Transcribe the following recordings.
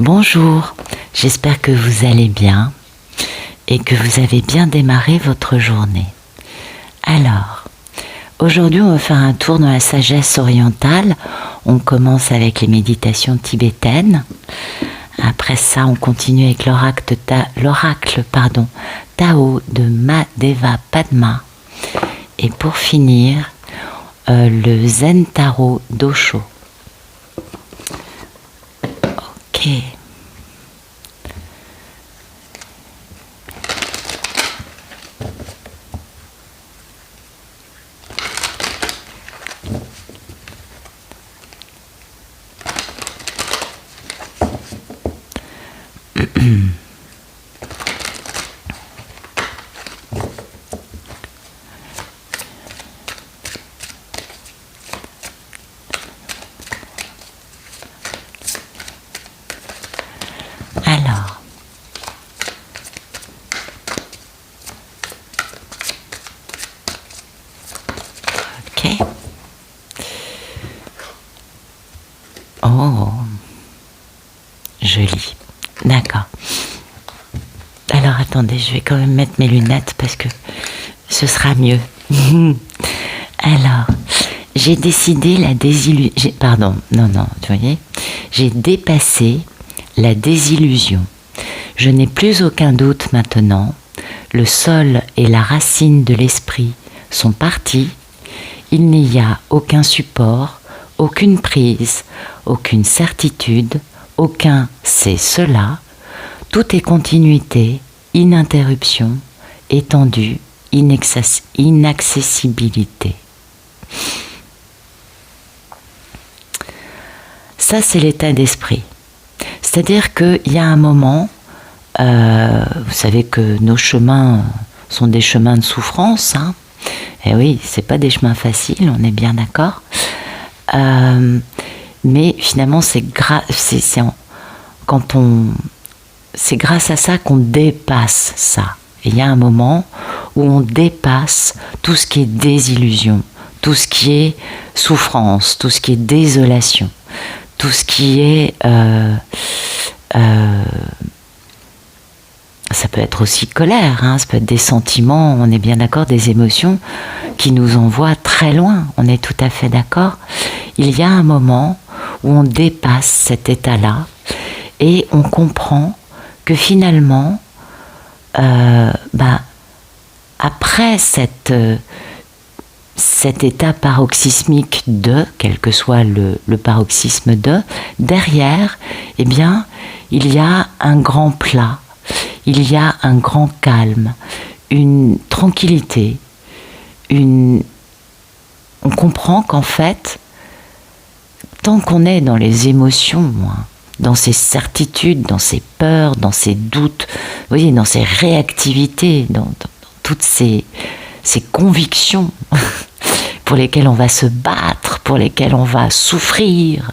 Bonjour, j'espère que vous allez bien et que vous avez bien démarré votre journée. Alors, aujourd'hui on va faire un tour dans la sagesse orientale. On commence avec les méditations tibétaines. Après ça, on continue avec l'oracle Tao de Mahadeva Padma. Et pour finir, le Zen Tarot d'Osho. Ok. Alors, ok. Oh, joli. D'accord. Alors attendez, je vais quand même mettre mes lunettes parce que ce sera mieux. Alors, j'ai décidé la désillusion. Pardon, non, vous voyez, j'ai dépassé la désillusion. Je n'ai plus aucun doute maintenant. Le sol et la racine de l'esprit sont partis. Il n'y a aucun support, aucune prise, aucune certitude, aucun c'est cela. Tout est continuité, ininterruption, étendue, inaccessibilité. Ça, c'est l'état d'esprit. C'est-à-dire qu'il y a un moment, vous savez que nos chemins sont des chemins de souffrance, hein. Et oui, c'est pas des chemins faciles, on est bien d'accord. Mais finalement, c'est grâce à ça qu'on dépasse ça. Et il y a un moment où on dépasse tout ce qui est désillusion, tout ce qui est souffrance, tout ce qui est désolation, tout ce qui est... ça peut être aussi colère, hein, ça peut être des sentiments, on est bien d'accord, des émotions qui nous envoient très loin, on est tout à fait d'accord. Il y a un moment où on dépasse cet état-là et on comprend que finalement, après cet état paroxysmique de, quel que soit le paroxysme de, derrière, eh bien, il y a un grand plat, il y a un grand calme, une tranquillité, on comprend qu'en fait, tant qu'on est dans les émotions, dans ces certitudes, dans ces peurs, dans ces doutes, vous voyez, dans ces réactivités, dans toutes ces convictions pour lesquelles on va se battre, pour lesquelles on va souffrir,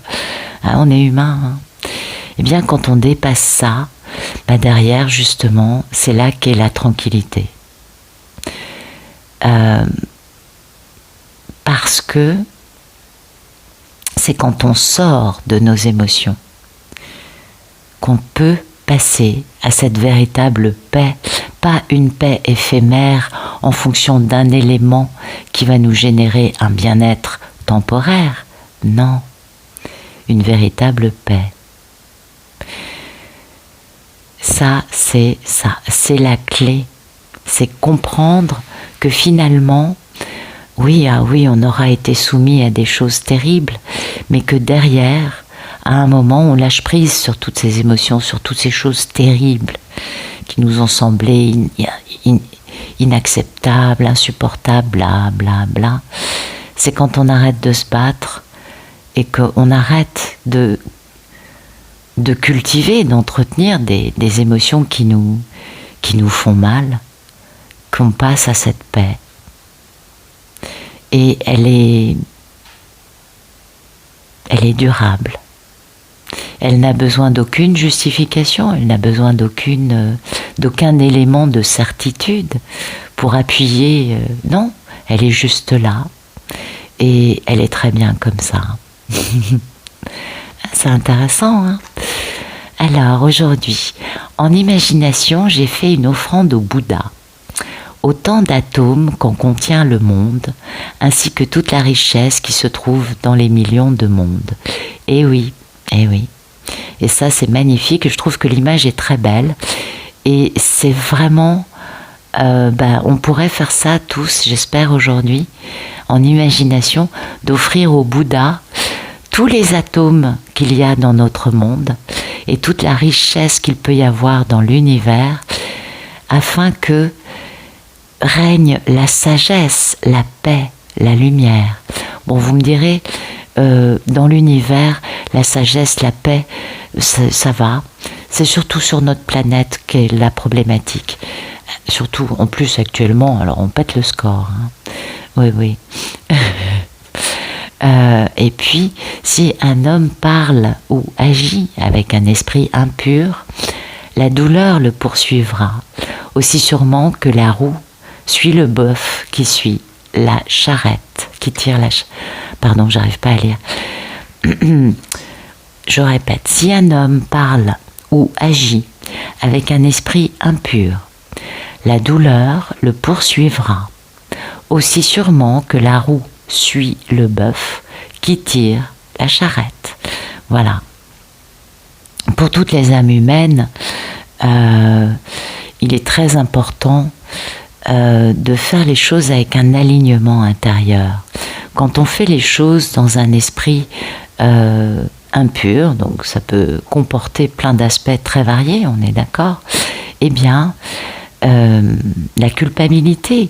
hein, on est humain, hein. Eh bien, quand on dépasse ça, derrière, justement, c'est là qu'est la tranquillité. Parce que c'est quand on sort de nos émotions qu'on peut passer à cette véritable paix, pas une paix éphémère en fonction d'un élément qui va nous générer un bien-être temporaire, non, une véritable paix. Ça, c'est la clé, c'est comprendre que finalement, oui, on aura été soumis à des choses terribles, mais que derrière, à un moment, on lâche prise sur toutes ces émotions, sur toutes ces choses terribles qui nous ont semblé inacceptables, insupportables, bla bla bla. C'est quand on arrête de se battre et qu'on arrête de cultiver, d'entretenir des émotions qui nous font mal, qu'on passe à cette paix. Et elle est durable. Elle n'a besoin d'aucune justification, elle n'a besoin d'aucun élément de certitude pour appuyer. Non, elle est juste là. Et elle est très bien comme ça. C'est intéressant, hein? Alors aujourd'hui, en imagination, j'ai fait une offrande au Bouddha. Autant d'atomes qu'en contient le monde, ainsi que toute la richesse qui se trouve dans les millions de mondes. Et oui, et oui. Et ça, c'est magnifique. Je trouve que l'image est très belle. Et c'est vraiment... on pourrait faire ça tous, j'espère aujourd'hui, en imagination, d'offrir au Bouddha tous les atomes qu'il y a dans notre monde et toute la richesse qu'il peut y avoir dans l'univers, afin que règne la sagesse, la paix, la lumière. Bon, vous me direz, dans l'univers, la sagesse, la paix, ça va. C'est surtout sur notre planète qu'est la problématique. Surtout, en plus, actuellement, alors on pète le score. Hein. Oui, oui. Et puis, si un homme parle ou agit avec un esprit impur, la douleur le poursuivra, aussi sûrement que la roue suit le bœuf qui suit la charrette, qui tire la charrette. Pardon, j'arrive pas à lire. Je répète, si un homme parle ou agit avec un esprit impur, la douleur le poursuivra, aussi sûrement que la roue suit le bœuf qui tire la charrette. Voilà. Pour toutes les âmes humaines, il est très important de faire les choses avec un alignement intérieur. Quand on fait les choses dans un esprit impur, donc ça peut comporter plein d'aspects très variés, on est d'accord, eh bien, la culpabilité,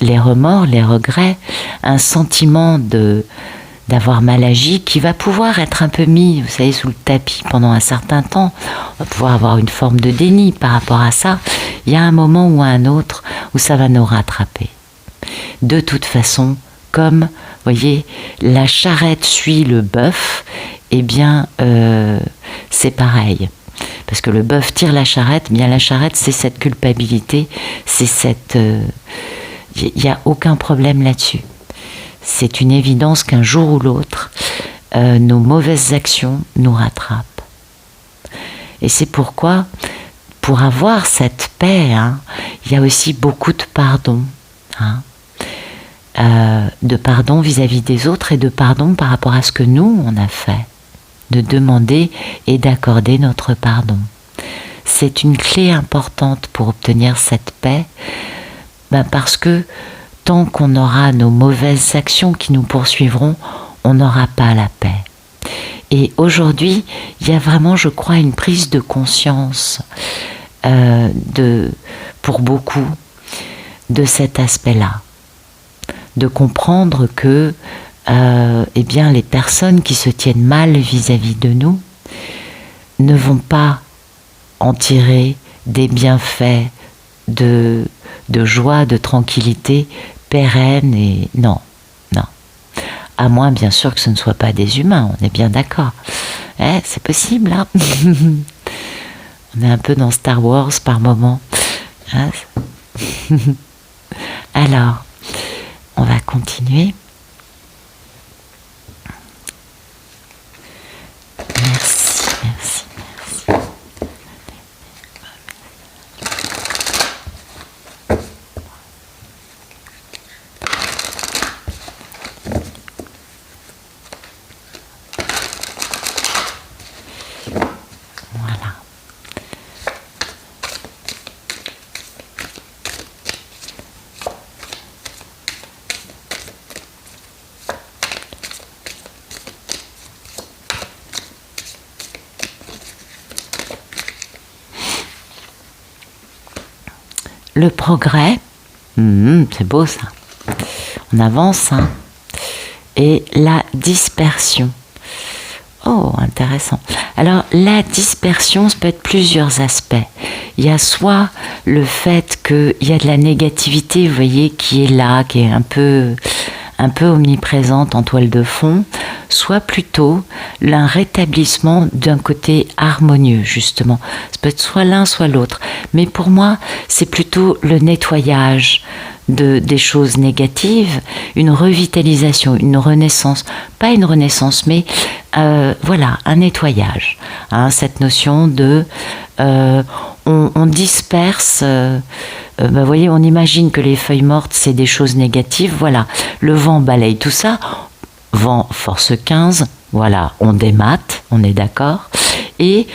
les remords, les regrets, un sentiment d'avoir mal agi qui va pouvoir être un peu mis, vous savez, sous le tapis pendant un certain temps. On va pouvoir avoir une forme de déni par rapport à ça. Il y a un moment ou un autre où ça va nous rattraper. De toute façon, comme, vous voyez, la charrette suit le bœuf, eh bien, c'est pareil. Parce que le bœuf tire la charrette, eh bien la charrette, c'est cette culpabilité, c'est cette... Il n'y a aucun problème là-dessus. C'est une évidence qu'un jour ou l'autre, nos mauvaises actions nous rattrapent. Et c'est pourquoi, pour avoir cette paix, hein, il y a aussi beaucoup de pardon. Hein, de pardon vis-à-vis des autres et de pardon par rapport à ce que nous, on a fait. De demander et d'accorder notre pardon. C'est une clé importante pour obtenir cette paix, parce que tant qu'on aura nos mauvaises actions qui nous poursuivront, on n'aura pas la paix. Et aujourd'hui, il y a vraiment, je crois, une prise de conscience pour beaucoup de cet aspect-là. De comprendre que eh bien, les personnes qui se tiennent mal vis-à-vis de nous ne vont pas en tirer des bienfaits de joie, de tranquillité pérenne et non. À moins, bien sûr, que ce ne soit pas des humains, on est bien d'accord. C'est possible, hein. On est un peu dans Star Wars par moment. Hein. Alors, on va continuer. Merci. Voilà. Le progrès, c'est beau ça, on avance, hein. Et la dispersion. Oh, intéressant. Alors, la dispersion, ça peut être plusieurs aspects. Il y a soit le fait qu'il y a de la négativité, vous voyez, qui est là, qui est un peu omniprésente en toile de fond, soit plutôt un rétablissement d'un côté harmonieux, justement. Ça peut être soit l'un, soit l'autre. Mais pour moi, c'est plutôt le nettoyage des choses négatives, une revitalisation, une renaissance, pas une renaissance, mais voilà, un nettoyage. Hein, cette notion de on disperse, vous voyez, on imagine que les feuilles mortes c'est des choses négatives, voilà, le vent balaye tout ça, vent force 15, voilà, on démate, on est d'accord. Et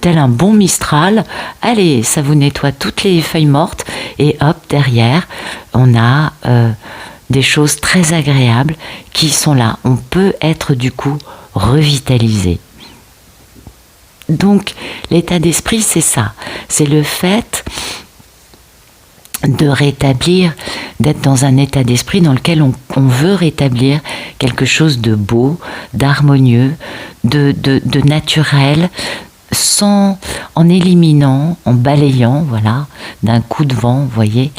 tel un bon Mistral, allez, ça vous nettoie toutes les feuilles mortes et hop, derrière, on a des choses très agréables qui sont là. On peut être du coup revitalisé. Donc, l'état d'esprit, c'est ça. C'est le fait de rétablir, d'être dans un état d'esprit dans lequel on veut rétablir quelque chose de beau, d'harmonieux, de naturel, en éliminant, en balayant, voilà, d'un coup de vent, vous voyez,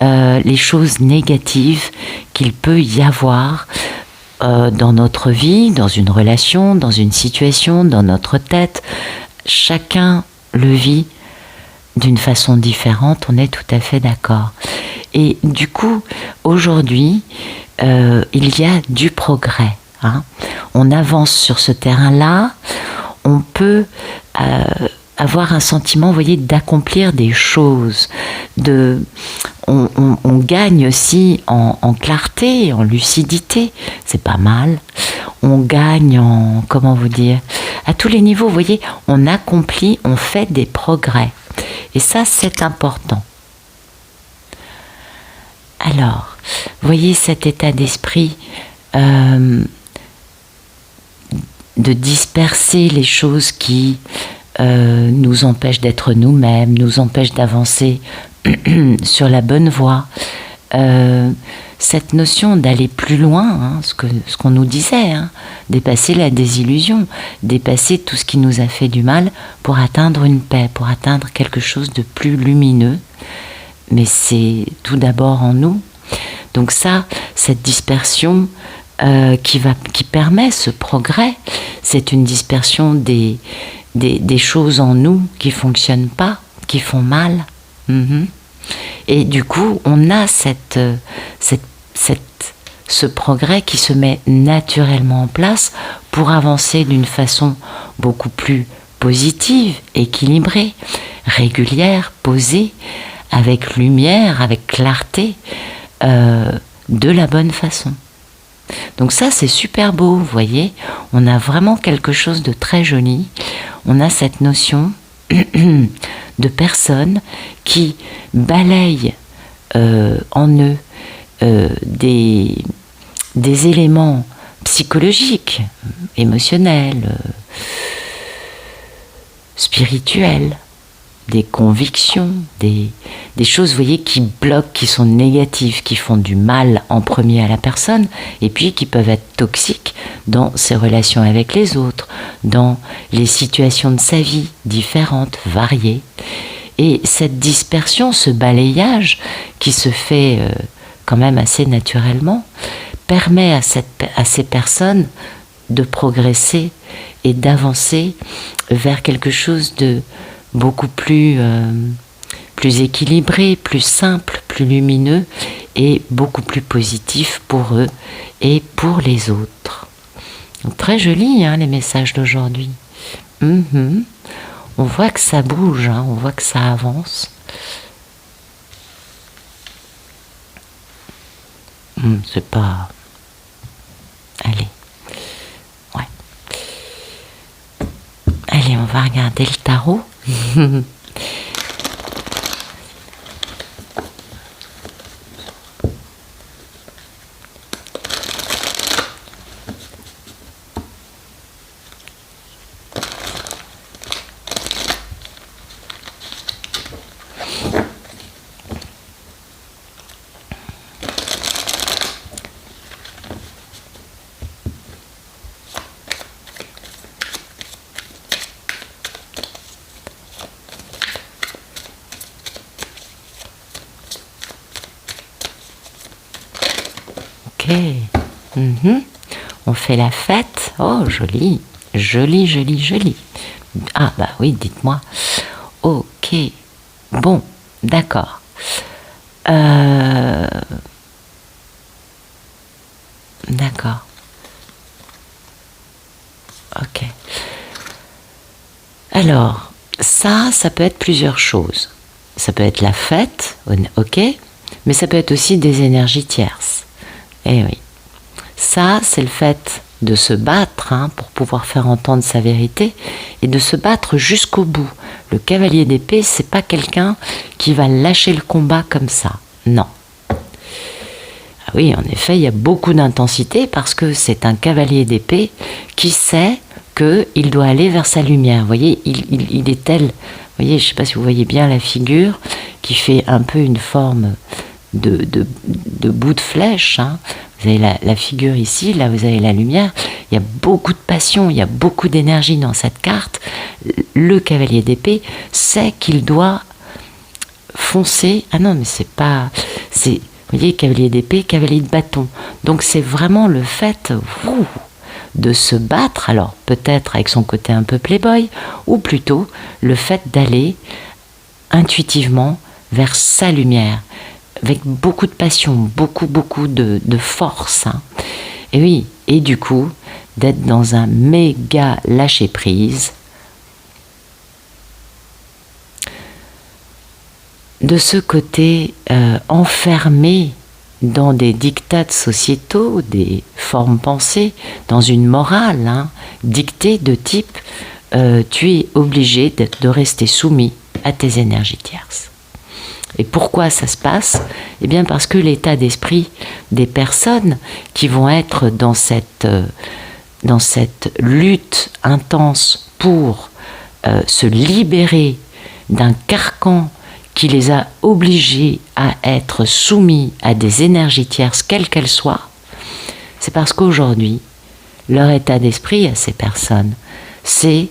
les choses négatives qu'il peut y avoir dans notre vie, dans une relation, dans une situation, dans notre tête. Chacun le vit d'une façon différente, on est tout à fait d'accord. Et du coup, aujourd'hui, il y a du progrès. Hein. On avance sur ce terrain-là, on peut avoir un sentiment, vous voyez, d'accomplir des choses. On gagne aussi en clarté, en lucidité, c'est pas mal. On gagne en, comment vous dire, à tous les niveaux, vous voyez, on accomplit, on fait des progrès. Et ça, c'est important. Alors, vous voyez cet état d'esprit de disperser les choses qui nous empêchent d'être nous-mêmes, nous empêchent d'avancer sur la bonne voie. Cette notion d'aller plus loin, hein, ce qu'on nous disait, hein, dépasser la désillusion, dépasser tout ce qui nous a fait du mal pour atteindre une paix, pour atteindre quelque chose de plus lumineux. Mais c'est tout d'abord en nous. Donc ça, cette dispersion qui permet ce progrès, c'est une dispersion des choses en nous qui ne fonctionnent pas, qui font mal. Et du coup, on a ce progrès qui se met naturellement en place pour avancer d'une façon beaucoup plus positive, équilibrée, régulière, posée, avec lumière, avec clarté, de la bonne façon. Donc ça, c'est super beau, vous voyez. On a vraiment quelque chose de très joli. On a cette notion de personnes qui balayent en eux des éléments psychologiques, émotionnels, spirituels, des convictions, des choses, vous voyez, qui bloquent, qui sont négatives, qui font du mal en premier à la personne, et puis qui peuvent être toxiques dans ses relations avec les autres, dans les situations de sa vie différentes, variées. Et cette dispersion, ce balayage qui se fait quand même assez naturellement, permet à ces personnes de progresser et d'avancer vers quelque chose de beaucoup plus équilibré, plus simple, plus lumineux et beaucoup plus positif pour eux et pour les autres. Donc, très joli, hein, les messages d'aujourd'hui. On voit que ça bouge, hein, on voit que ça avance. C'est pas... Allez. Ouais. Allez, on va regarder le tarot. On fait la fête. Oh, joli, joli, joli, joli. Ah, bah oui, dites-moi. Ok, bon, d'accord. D'accord. Ok. Alors, ça peut être plusieurs choses. Ça peut être la fête, ok, mais ça peut être aussi des énergies tierces. Eh oui. Ça, c'est le fait de se battre pour pouvoir faire entendre sa vérité et de se battre jusqu'au bout. Le cavalier d'épée, c'est pas quelqu'un qui va lâcher le combat comme ça. Non. Ah oui, en effet, il y a beaucoup d'intensité parce que c'est un cavalier d'épée qui sait qu'il doit aller vers sa lumière. Vous voyez, il est tel. Vous voyez, je ne sais pas si vous voyez bien la figure qui fait un peu une forme de bout de flèche. Vous avez la figure ici, là vous avez la lumière. Il y a beaucoup de passion, il y a beaucoup d'énergie dans cette carte. Le cavalier d'épée sait qu'il doit foncer. Ah non, mais c'est pas... Vous voyez, cavalier d'épée, cavalier de bâton. Donc c'est vraiment le fait de se battre, alors peut-être avec son côté un peu playboy, ou plutôt le fait d'aller intuitivement vers sa lumière, avec beaucoup de passion, beaucoup de force. Et oui, et du coup, d'être dans un méga lâcher-prise, de ce côté enfermé dans des dictats sociétaux, des formes pensées, dans une morale dictée de type tu es obligé de rester soumis à tes énergies tierces. Et pourquoi ça se passe? Eh bien parce que l'état d'esprit des personnes qui vont être dans cette lutte intense pour se libérer d'un carcan qui les a obligés à être soumis à des énergies tierces, quelles qu'elles soient, c'est parce qu'aujourd'hui, leur état d'esprit à ces personnes, c'est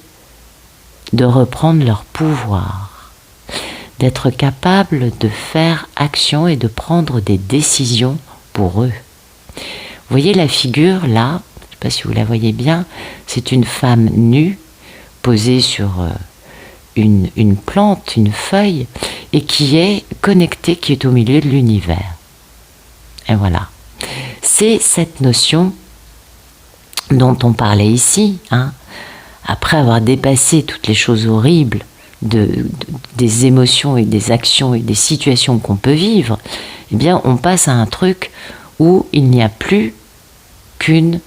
de reprendre leur pouvoir, d'être capable de faire action et de prendre des décisions pour eux. Vous voyez la figure là, je ne sais pas si vous la voyez bien, c'est une femme nue, posée sur une plante, une feuille, et qui est connectée, qui est au milieu de l'univers. Et voilà. C'est cette notion dont on parlait ici, après avoir dépassé toutes les choses horribles des émotions et des actions et des situations qu'on peut vivre, eh bien on passe à un truc où il n'y a plus qu'une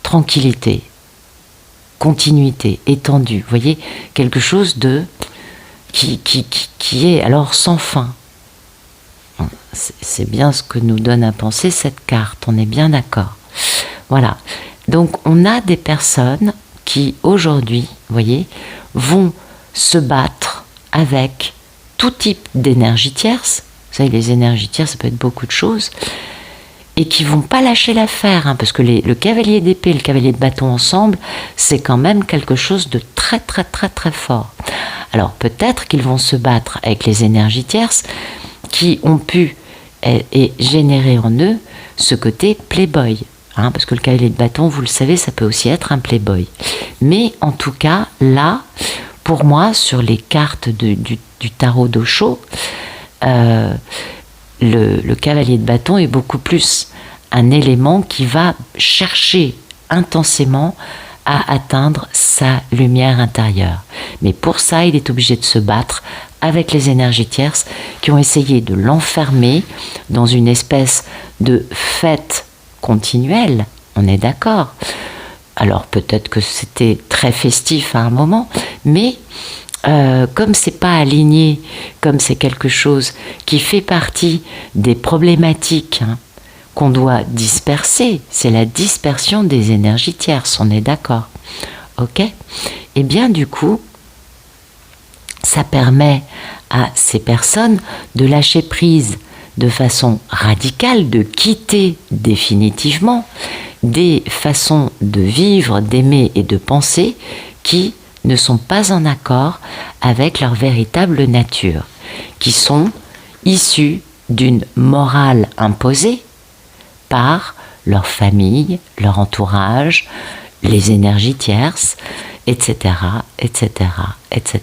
tranquillité, continuité, étendue. Vous voyez, quelque chose qui est alors sans fin. C'est bien ce que nous donne à penser cette carte, on est bien d'accord. Voilà, donc on a des personnes qui aujourd'hui, vous voyez, vont se battre avec tout type d'énergie tierce. Vous savez, les énergies tierces, ça peut être beaucoup de choses, et qui vont pas lâcher l'affaire, parce que le cavalier d'épée et le cavalier de bâton ensemble, c'est quand même quelque chose de très très très très fort. Alors peut-être qu'ils vont se battre avec les énergies tierces qui ont pu et générer en eux ce côté playboy, parce que le cavalier de bâton, vous le savez, ça peut aussi être un playboy. Mais en tout cas, là, pour moi, sur les cartes du tarot d'Osho, le cavalier de bâton est beaucoup plus un élément qui va chercher intensément à atteindre sa lumière intérieure. Mais pour ça, il est obligé de se battre avec les énergies tierces qui ont essayé de l'enfermer dans une espèce de fête continuelle. On est d'accord. Alors peut-être que c'était très festif à un moment, mais comme c'est pas aligné, comme c'est quelque chose qui fait partie des problématiques qu'on doit disperser, c'est la dispersion des énergies tierces, on est d'accord, ok? Et bien du coup, ça permet à ces personnes de lâcher prise de façon radicale, de quitter définitivement des façons de vivre, d'aimer et de penser qui ne sont pas en accord avec leur véritable nature, qui sont issues d'une morale imposée par leur famille, leur entourage, les énergies tierces, etc., etc., etc.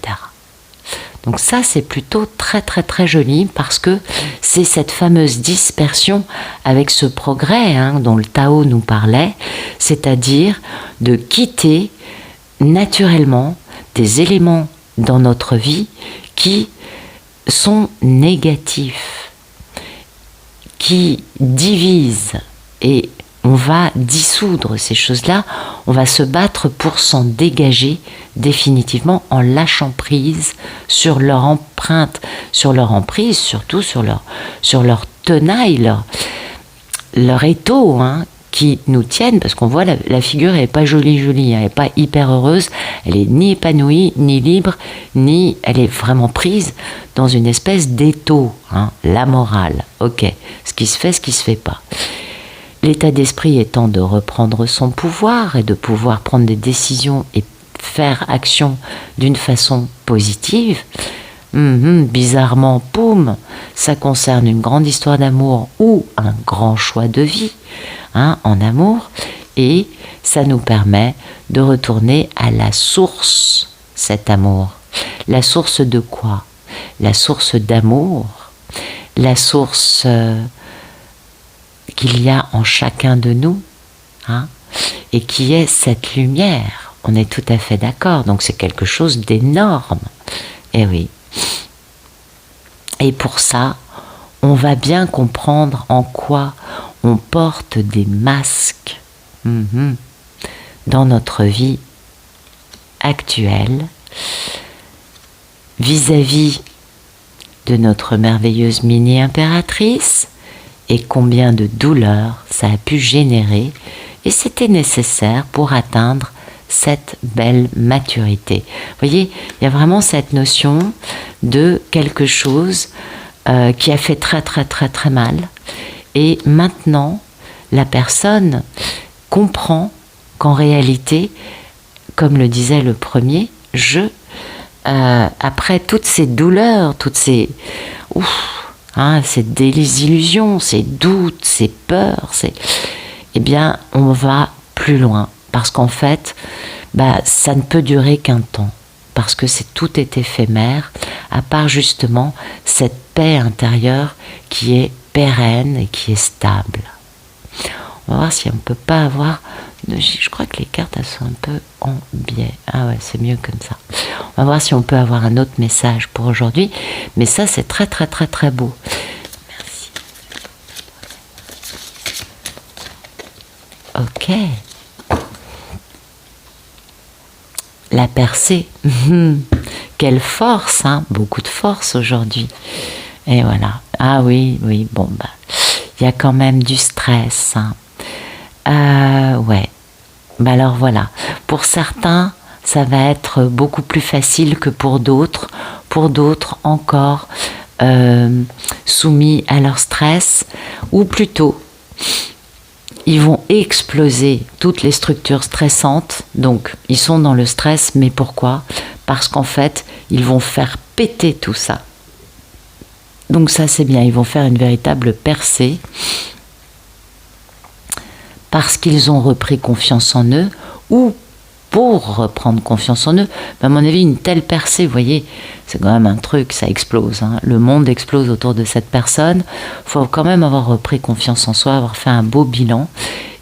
Donc ça, c'est plutôt très très très joli parce que c'est cette fameuse dispersion avec ce progrès dont le Tao nous parlait, c'est-à-dire de quitter naturellement des éléments dans notre vie qui sont négatifs, qui divisent, et on va dissoudre ces choses-là, on va se battre pour s'en dégager définitivement en lâchant prise sur leur empreinte, sur leur emprise, surtout sur leur tenaille, leur étau, qui nous tiennent, parce qu'on voit la figure, elle n'est pas jolie, elle n'est pas hyper heureuse, elle est ni épanouie, ni libre, ni elle est vraiment prise dans une espèce d'étau, la morale, ok, ce qui se fait pas. L'état d'esprit étant de reprendre son pouvoir et de pouvoir prendre des décisions et faire action d'une façon positive. Bizarrement, poum, ça concerne une grande histoire d'amour ou un grand choix de vie en amour, et ça nous permet de retourner à la source, cet amour. La source de quoi? La source d'amour, la source qu'il y a en chacun de nous, et qui est cette lumière. On est tout à fait d'accord, donc c'est quelque chose d'énorme. Eh oui. Et pour ça, on va bien comprendre en quoi on porte des masques dans notre vie actuelle vis-à-vis de notre merveilleuse mini-impératrice, et combien de douleurs ça a pu générer, et c'était nécessaire pour atteindre cette belle maturité. Vous voyez, il y a vraiment cette notion de quelque chose qui a fait très très très très mal, et maintenant la personne comprend qu'en réalité, comme le disait le premier, après toutes ces douleurs, toutes ces ces désillusions, ces doutes, ces peurs, eh bien, on va plus loin. Parce qu'en fait, ça ne peut durer qu'un temps. Parce que tout est éphémère, à part justement cette paix intérieure qui est pérenne et qui est stable. On va voir si on ne peut pas avoir... Je crois que les cartes, elles sont un peu en biais. Ah ouais, c'est mieux comme ça. On va voir si on peut avoir un autre message pour aujourd'hui. Mais ça, c'est très, très, très, très beau. Merci. Ok. La percée. Quelle force, beaucoup de force aujourd'hui. Et voilà. Ah oui, bon, il y a quand même du stress, ouais. Alors voilà, pour certains, ça va être beaucoup plus facile que pour d'autres encore soumis à leur stress, ou plutôt, ils vont exploser toutes les structures stressantes, donc ils sont dans le stress, mais pourquoi? Parce qu'en fait, ils vont faire péter tout ça. Donc ça c'est bien, ils vont faire une véritable percée, parce qu'ils ont repris confiance en eux, ou pour reprendre confiance en eux. À mon avis, une telle percée, vous voyez, c'est quand même un truc, ça explose. Le monde explose autour de cette personne. Il faut quand même avoir repris confiance en soi, avoir fait un beau bilan,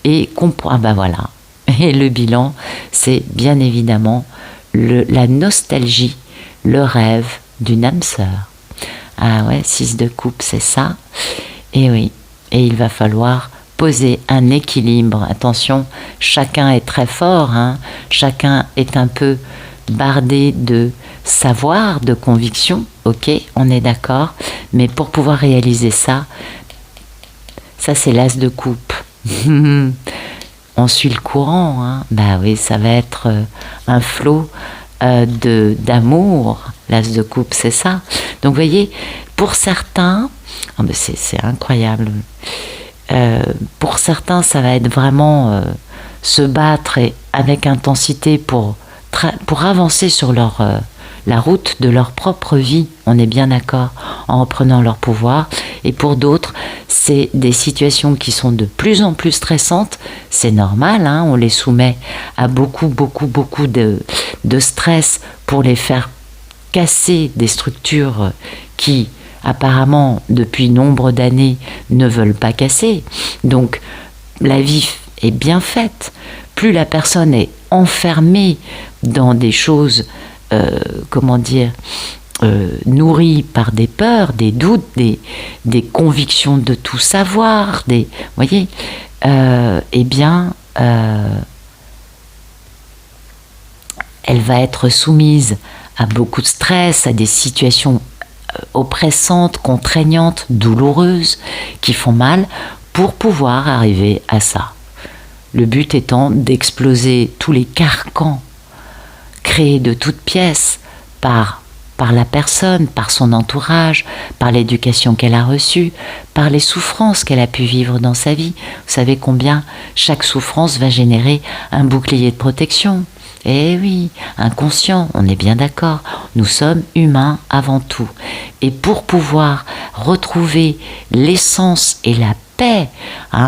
et comprendre. Voilà. Et le bilan, c'est bien évidemment la nostalgie, le rêve d'une âme sœur. Ah ouais, 6 de coupe, c'est ça. Et oui, et il va falloir poser un équilibre. Attention, chacun est très fort, chacun est un peu bardé de savoir, de conviction, ok, on est d'accord, mais pour pouvoir réaliser ça c'est l'as de coupe. On suit le courant, oui, ça va être un flot d'amour, l'as de coupe, c'est ça. Donc vous voyez, pour certains, c'est incroyable. Pour certains, ça va être vraiment se battre avec intensité pour avancer sur la route de leur propre vie, on est bien d'accord, en reprenant leur pouvoir. Et pour d'autres, c'est des situations qui sont de plus en plus stressantes. C'est normal, on les soumet à beaucoup de stress pour les faire casser des structures qui, apparemment, depuis nombre d'années, ne veulent pas casser. Donc, la vie est bien faite. Plus la personne est enfermée dans des choses, nourries par des peurs, des doutes, des convictions de tout savoir, voyez, elle va être soumise à beaucoup de stress, à des situations oppressantes, contraignantes, douloureuses, qui font mal, pour pouvoir arriver à ça. Le but étant d'exploser tous les carcans créés de toutes pièces par la personne, par son entourage, par l'éducation qu'elle a reçue, par les souffrances qu'elle a pu vivre dans sa vie. Vous savez combien chaque souffrance va générer un bouclier de protection. Eh oui, inconscient, on est bien d'accord. Nous sommes humains avant tout. Et pour pouvoir retrouver l'essence et la paix,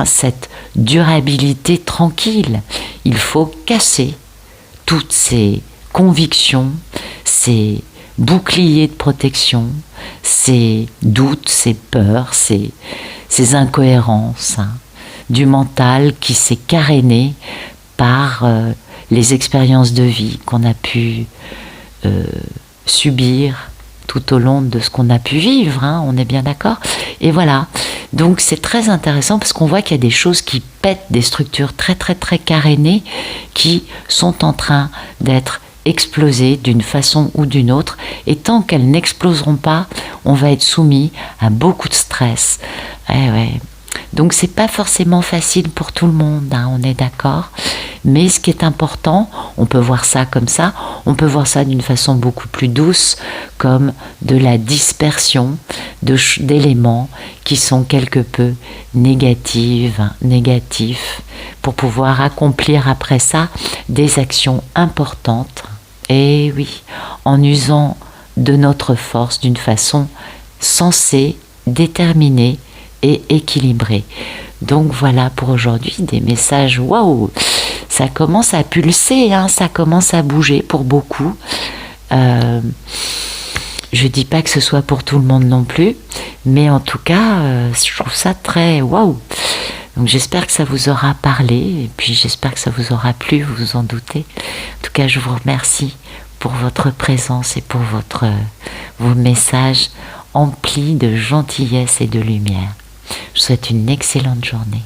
cette durabilité tranquille, il faut casser toutes ces convictions, ces boucliers de protection, ces doutes, ces peurs, ces incohérences du mental qui s'est caréné par les expériences de vie qu'on a pu subir tout au long de ce qu'on a pu vivre, on est bien d'accord. Et voilà, donc c'est très intéressant parce qu'on voit qu'il y a des choses qui pètent, des structures très très très carénées qui sont en train d'être explosées d'une façon ou d'une autre, et tant qu'elles n'exploseront pas, on va être soumis à beaucoup de stress. Donc c'est pas forcément facile pour tout le monde, on est d'accord. Mais ce qui est important, on peut voir ça comme ça, on peut voir ça d'une façon beaucoup plus douce, comme de la dispersion d'éléments qui sont quelque peu négatifs, pour pouvoir accomplir après ça des actions importantes. Et oui, en usant de notre force d'une façon sensée, déterminée et équilibrée. Donc voilà pour aujourd'hui, des messages waouh, ça commence à pulser, ça commence à bouger pour beaucoup. Je dis pas que ce soit pour tout le monde non plus, mais en tout cas, je trouve ça très waouh. Donc j'espère que ça vous aura parlé, et puis j'espère que ça vous aura plu, vous vous en doutez. En tout cas, je vous remercie pour votre présence et pour vos messages emplis de gentillesse et de lumière. Je vous souhaite une excellente journée.